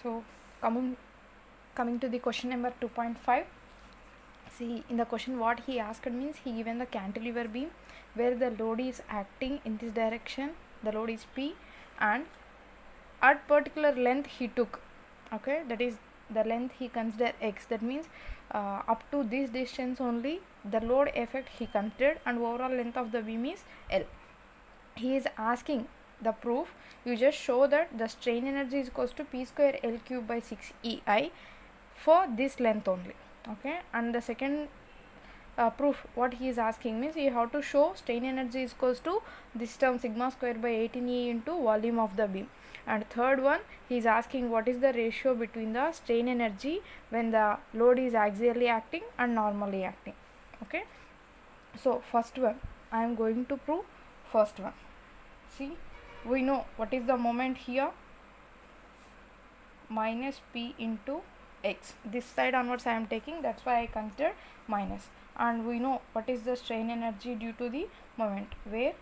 So coming to the question number 2.5. See, in the question what he asked means, he given the cantilever beam where the load is acting in this direction, the load is P, and at particular length he took, okay, that is the length he consider x, that means up to this distance only the load effect he considered, and overall length of the beam is L. He is asking the proof. You just show that the strain energy is equals to P square L cube by 6 EI for this length only, okay. And the second proof what he is asking means, you have to show strain energy is equals to this term sigma square by 18E into volume of the beam. And third one, he is asking what is the ratio between the strain energy when the load is axially acting and normally acting, okay. So first one I am going to prove first one. See, we know what is the moment here, minus P into x. This side onwards I am taking, that's why I consider minus. And we know what is the strain energy due to the moment, where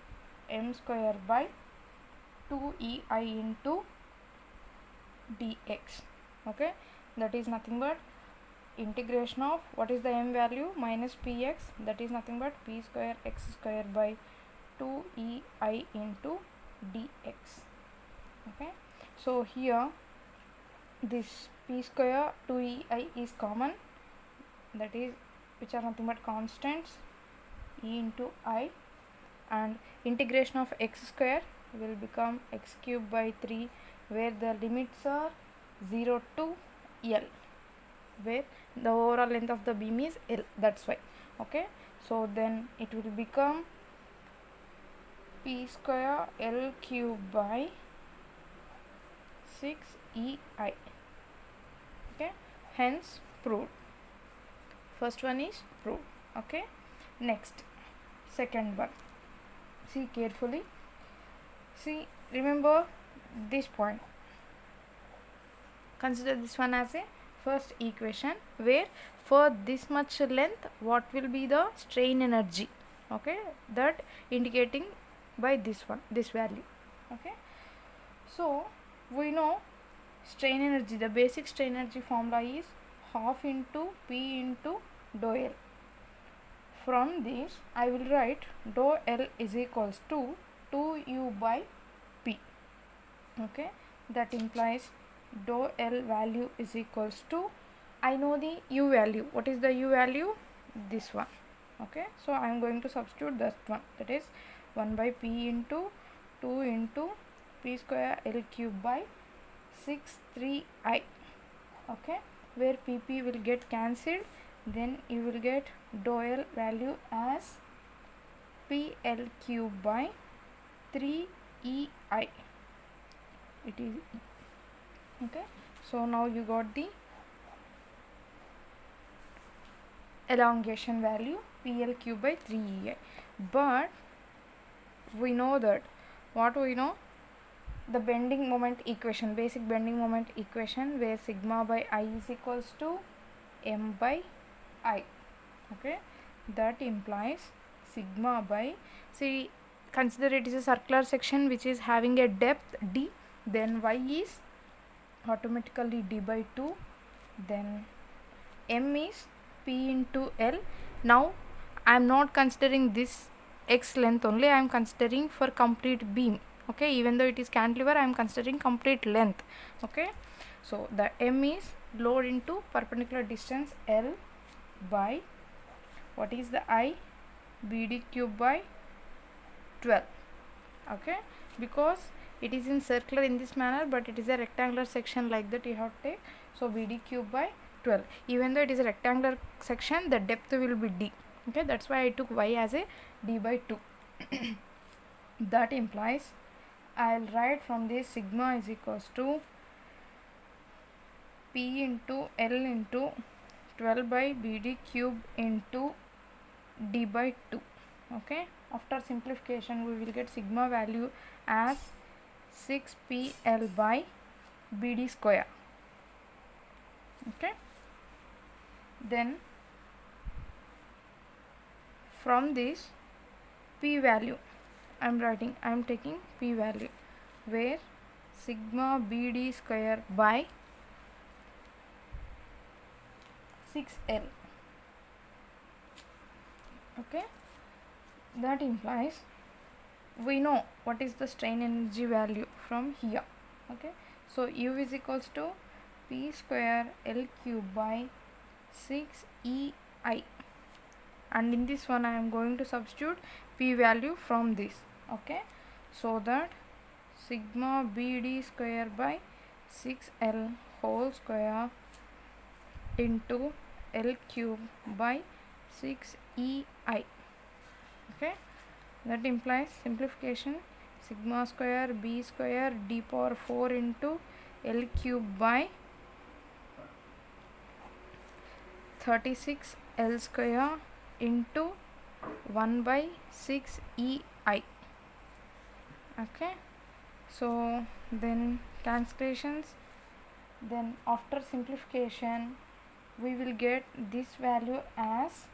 m square by 2EI into dx, okay. That is nothing but integration of what is the m value, minus px, that is nothing but p square x square by 2EI into dx, okay. So here this p square 2EI is common, that is which are nothing but constants, e into I, and integration of x square will become x cube by 3, where the limits are 0 to L, where the overall length of the beam is L, that's why, okay. So then it will become P square L cube by 6 EI, okay. Hence proved. First one is proved, okay. Next, second one. See carefully. See, remember this point. Consider this one as a first equation, where for this much length what will be the strain energy, okay, that indicating by this one, this value, okay. So we know strain energy, the basic strain energy formula is half into P into dou L. From this I will write dou L is equals to 2U by P, okay. That implies dou L value is equals to, I know the U value. What is the U value? This one, okay. So I am going to substitute that one, that is 1 by P into 2 into P square L cube by 6 3I, okay, where PP will get cancelled, then you will get dou L value as PL cube by 3EI, it is, okay. So now you got the elongation value PL cube by 3EI. But we know that, what we know, the bending moment equation, basic bending moment equation, where sigma by I is equals to m by I, okay. That implies sigma by, see, consider it is a circular section which is having a depth d, then y is automatically d by 2, then m is P into L. Now I am not considering this x length only, I am considering for complete beam, okay. Even though it is cantilever, I am considering complete length, okay. So the m is load into perpendicular distance L by, what is the I, BD cube by 12, okay. Because it is in circular in this manner, but it is a rectangular section, like that you have to take. So BD cube by 12, even though it is a rectangular section, the depth will be d, okay. That's why I took y as a d by 2. That implies, I'll write from this sigma is equals to P into L into 12 by BD cube into d by 2, okay. After simplification we will get sigma value as 6PL by BD square, okay. Then from this P value I am taking P value, where sigma BD square by 6L. Okay, that implies we know what is the strain energy value from here. Okay, so U is equals to P square L cube by 6EI, and in this one I am going to substitute P value from this. Okay, so that sigma BD square by 6L whole square into L cube by 6EI. Okay, that implies simplification sigma square B square d power 4 into L cube by 36 L square into 1 by 6 EI. Okay, so then calculations, then after simplification we will get this value as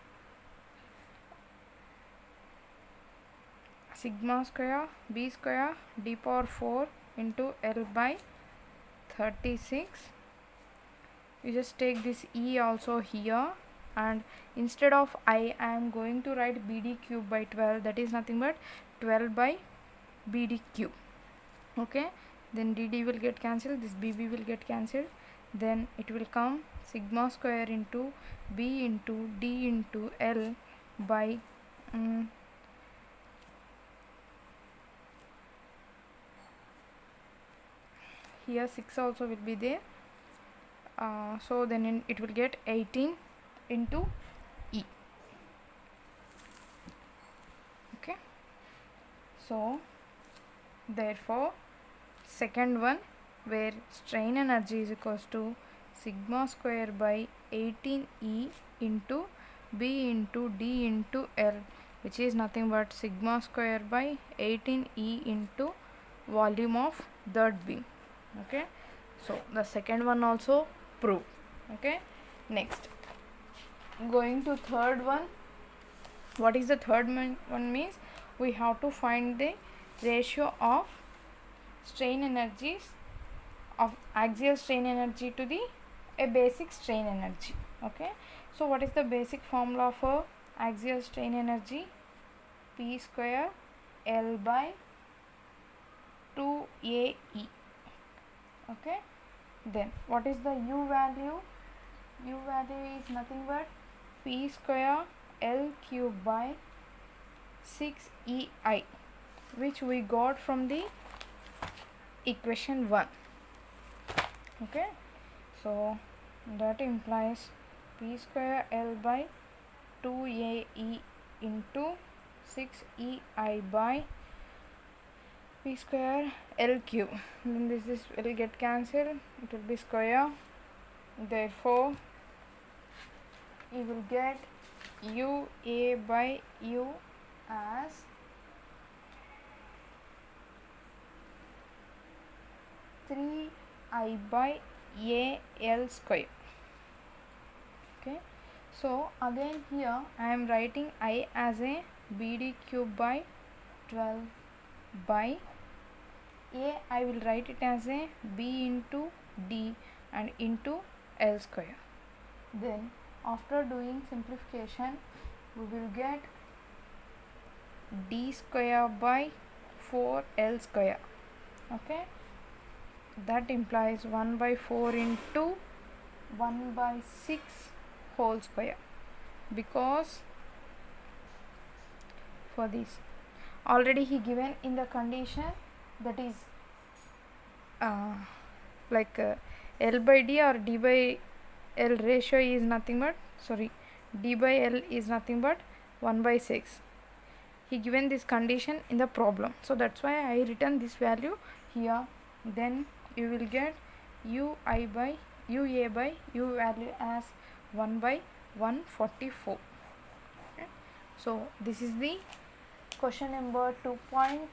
sigma square B square d power 4 into L by 36. You just take this E also here, and instead of I am going to write BD cube by 12, that is nothing but 12 by BD cube. Okay, then DD will get cancelled, this BB will get cancelled, then it will come sigma square into B into D into L by here 6 also will be there, so then it will get 18 into E. Okay, so therefore second one, where strain energy is equals to sigma square by 18E into B into D into L, which is nothing but sigma square by 18E into volume of that beam. Okay, so the second one also proved. Okay, next going to third one. What is the third one means? We have to find the ratio of strain energies of axial strain energy to the a basic strain energy. Okay, so what is the basic formula for axial strain energy? P square L by 2AE. Okay, then what is the U value? U value is nothing but P square L cube by 6EI, which we got from the equation 1. Okay, so that implies P square L by 2AE into 6EI by P square L cube. Then this will get cancelled, it will be square, therefore you will get UA by U as three I by AL square. Okay, so again here I am writing I as a BD cube by 12 by A, I will write it as a B into D and into L square. Then after doing simplification we will get D square by 4L square. Okay, that implies 1 by 4 into 1 by 6 whole square, because for this already he given in the condition, that is L by D or D by L ratio is nothing but, D by L is nothing but 1 by 6. He given this condition in the problem, so that's why I written this value here. Then you will get UA by U value as 1 by 144. Okay. So this is the question number 2.5.